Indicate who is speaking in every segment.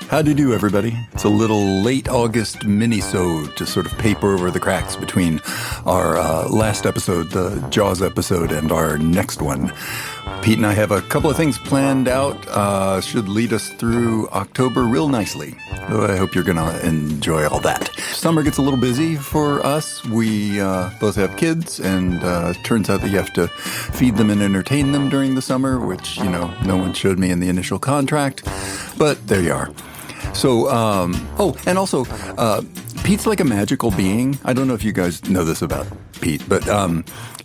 Speaker 1: How do you do, everybody? It's a little late August Minisode to sort of paper over the cracks between our last episode, the Jaws episode, and our next one. Pete and I have a couple of things planned out. Should lead us through October real nicely. So I hope you're going to enjoy all that. Summer gets a little busy for us. We both have kids, and it turns out that you have to feed them and entertain them during the summer, which, no one showed me in the initial contract. But there you are. So, and also, Pete's like a magical being. I don't know if you guys know this about Pete, but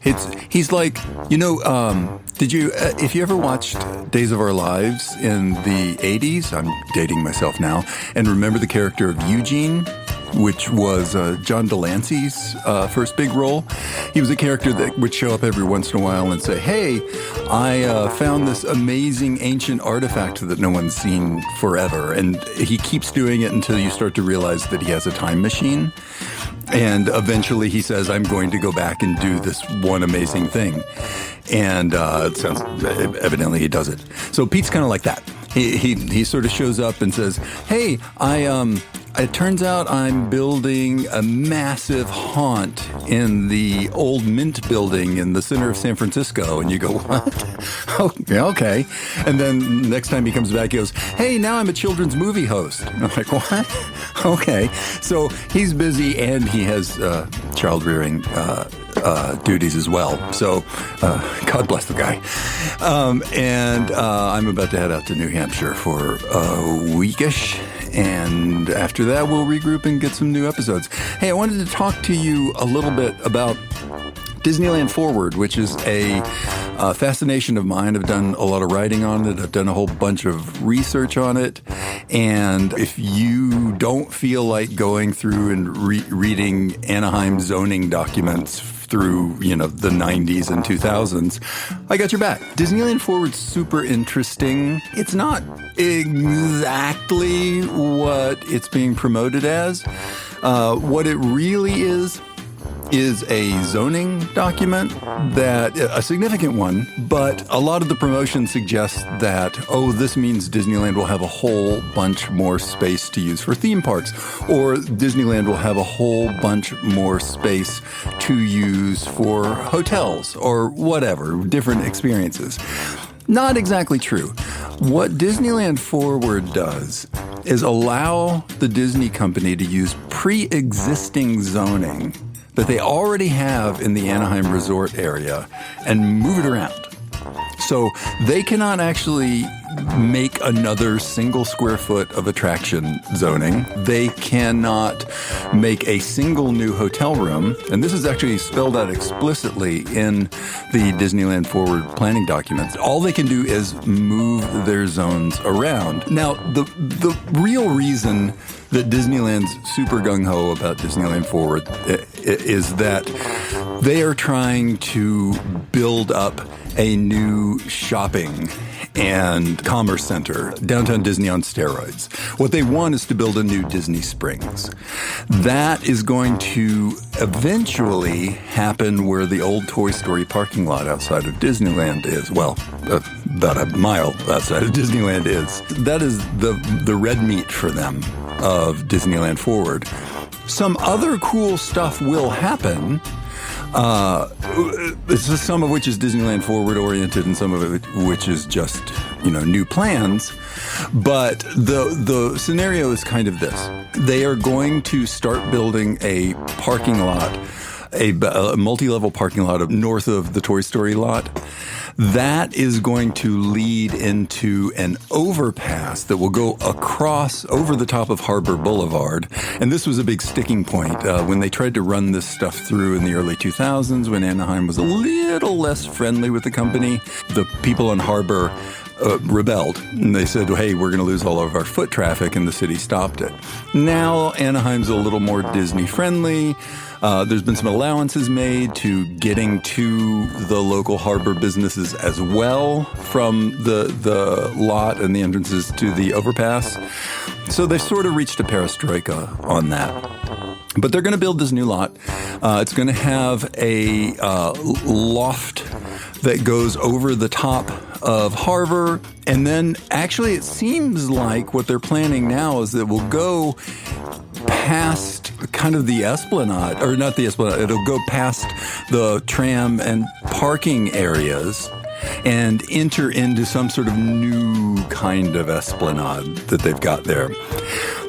Speaker 1: he's like, if you ever watched Days of Our Lives in the 80s, I'm dating myself now, and remember the character of Eugene, which was John Delancey's first big role. He was a character that would show up every once in a while and say, hey, I found this amazing ancient artifact that no one's seen forever. And he keeps doing it until you start to realize that he has a time machine. And eventually he says, I'm going to go back and do this one amazing thing. And it sounds, evidently he does it. So Pete's kind of like that. He sort of shows up and says, hey, it turns out I'm building a massive haunt in the old Mint building in the center of San Francisco. And you go, what? Oh, yeah, okay. And then next time he comes back, he goes, hey, now I'm a children's movie host. And I'm like, what? Okay. So he's busy and he has child rearing duties as well. So God bless the guy. And I'm about to head out to New Hampshire for a weekish. And after that, we'll regroup and get some new episodes. Hey, I wanted to talk to you a little bit about Disneyland Forward, which is a fascination of mine. I've done a lot of writing on it. I've done a whole bunch of research on it. And if you don't feel like going through and reading Anaheim zoning documents through, the 90s and 2000s, I got your back. Disneyland Forward's super interesting. It's not exactly what it's being promoted as. What it really is a zoning document, that a significant one, but a lot of the promotion suggests that, this means Disneyland will have a whole bunch more space to use for theme parks, or Disneyland will have a whole bunch more space to use for hotels, or whatever, different experiences. Not exactly true. What Disneyland Forward does is allow the Disney company to use pre-existing zoning that they already have in the Anaheim resort area and move it around. So they cannot actually make another single square foot of attraction zoning. They cannot make a single new hotel room. And this is actually spelled out explicitly in the Disneyland Forward planning documents. All they can do is move their zones around. Now, the real reason that Disneyland's super gung-ho about Disneyland Forward is that they are trying to build up a new shopping and commerce center, downtown Disney on steroids. What they want is to build a new Disney Springs. That is going to eventually happen where the old Toy Story parking lot outside of Disneyland is. Well, about a mile outside of Disneyland is. That is the red meat for them of Disneyland Forward. Some other cool stuff will happen. Some of which is Disneyland Forward oriented and some of it which is just, new plans. But the scenario is kind of this. They are going to start building a parking lot, a multi-level parking lot north of the Toy Story lot. That is going to lead into an overpass that will go across over the top of Harbor Boulevard. And this was a big sticking point when they tried to run this stuff through in the early 2000s, when Anaheim was a little less friendly with the company. The people on Harbor rebelled, and they said, hey, we're going to lose all of our foot traffic, and the city stopped it. Now Anaheim's a little more Disney friendly. There's been some allowances made to getting to the local harbor businesses as well from the lot and the entrances to the overpass. So they've sort of reached a perestroika on that. But they're going to build this new lot. It's going to have a loft that goes over the top of Harbor. And then actually it seems like what they're planning now is that we'll go past kind of the Esplanade, or not the Esplanade, it'll go past the tram and parking areas and enter into some sort of new kind of Esplanade that they've got there.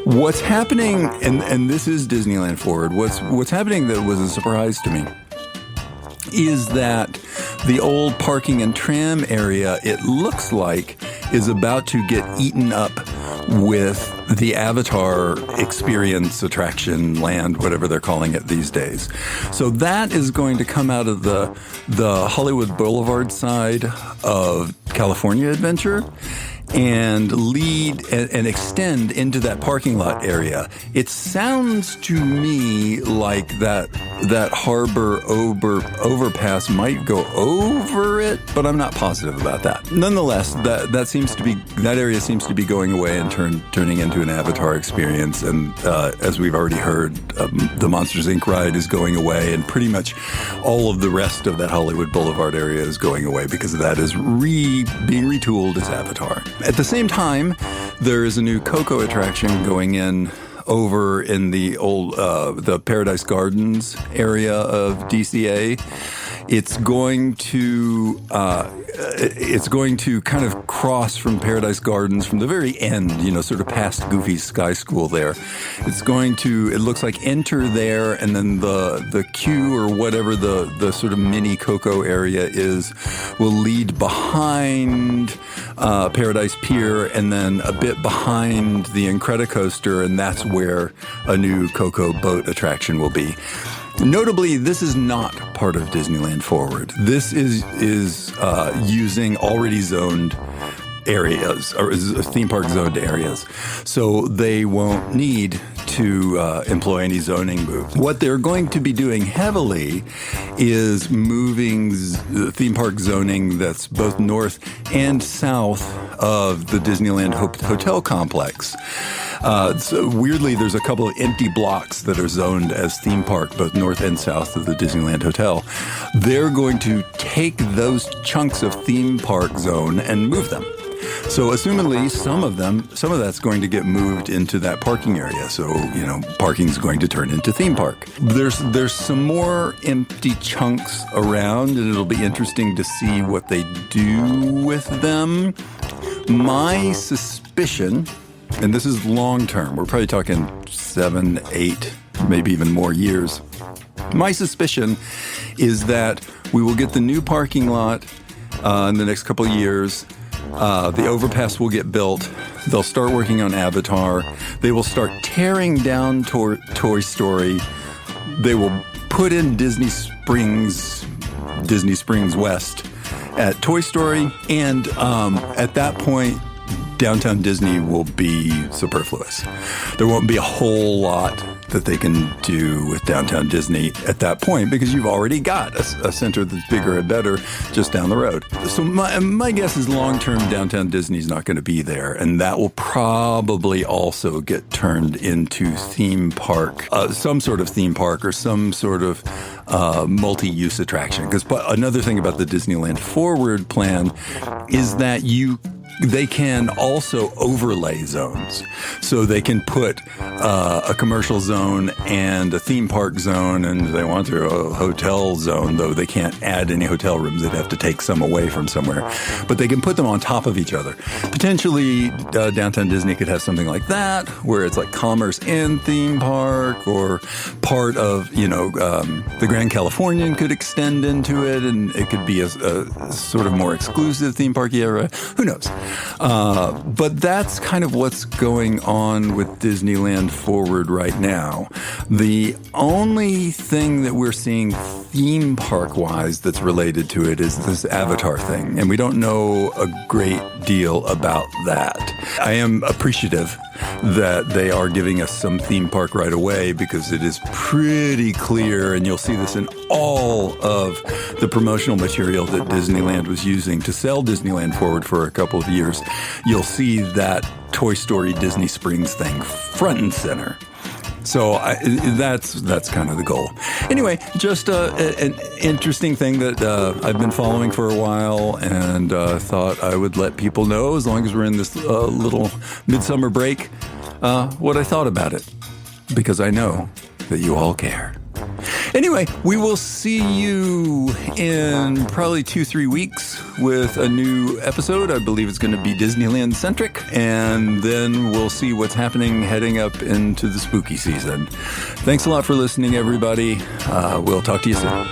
Speaker 1: What's happening, and this is Disneyland Forward, what's happening that was a surprise to me is that the old parking and tram area, it looks like, is about to get eaten up with the Avatar experience, attraction, land, whatever they're calling it these days. So that is going to come out of the Hollywood Boulevard side of California Adventure and lead and extend into that parking lot area. It sounds to me like that harbor overpass might go over it, but I'm not positive about that. Nonetheless, that area seems to be going away and turning into an Avatar experience. And as we've already heard, the Monsters Inc. ride is going away, and pretty much all of the rest of that Hollywood Boulevard area is going away because that is being retooled as Avatar. At the same time, there is a new Coco attraction going in over in the old the Paradise Gardens area of DCA. It's going to kind of cross from Paradise Gardens from the very end, sort of past Goofy's Sky School there. It's going to, it looks like, enter there, and then the queue or whatever the sort of mini Coco area is will lead behind Paradise Pier and then a bit behind the Incredicoaster, and that's where a new Coco boat attraction will be. Notably, this is not part of Disneyland Forward. This is using already zoned areas, or theme park zoned areas. So they won't need to employ any zoning moves. What they're going to be doing heavily is moving the theme park zoning that's both north and south of the Disneyland Hotel complex. So weirdly, there's a couple of empty blocks that are zoned as theme park, both north and south of the Disneyland Hotel. They're going to take those chunks of theme park zone and move them. So assumedly, some of that's going to get moved into that parking area. So, parking is going to turn into theme park. There's some more empty chunks around, and it'll be interesting to see what they do with them. My suspicion, and this is long term, we're probably talking 7, 8, maybe even more years. My suspicion is that we will get the new parking lot in the next couple of years. The overpass will get built. They'll start working on Avatar. They will start tearing down Toy Story. They will put in Disney Springs West at Toy Story. And at that point, Downtown Disney will be superfluous. There won't be a whole lot that they can do with Downtown Disney at that point because you've already got a center that's bigger and better just down the road. So my guess is long-term Downtown Disney's not going to be there, and that will probably also get turned into theme park, some sort of theme park or some sort of multi-use attraction. Because another thing about the Disneyland Forward plan is that they can also overlay zones. So they can put a commercial zone and a theme park zone, and if they want to, a hotel zone, though they can't add any hotel rooms. They'd have to take some away from somewhere. But they can put them on top of each other. Potentially, Downtown Disney could have something like that, where it's like commerce and theme park, or part of, the Grand Californian could extend into it, and it could be a sort of more exclusive theme park area. Who knows? But that's kind of what's going on with Disneyland Forward right now. The only thing that we're seeing theme park-wise that's related to it is this Avatar thing, and we don't know a great deal about that. I am appreciative that they are giving us some theme park right away because it is pretty clear, and you'll see this in all of the promotional material that Disneyland was using to sell Disneyland Forward for a couple of years. You'll see that Toy Story Disney Springs thing front and center. So that's kind of the goal. Anyway, just an interesting thing that I've been following for a while, and thought I would let people know, as long as we're in this little midsummer break, what I thought about it, because I know that you all care. Anyway, we will see you in probably 2-3 weeks with a new episode. I believe it's going to be Disneyland centric, and then we'll see what's happening heading up into the spooky season. Thanks a lot for listening, everybody. We'll talk to you soon.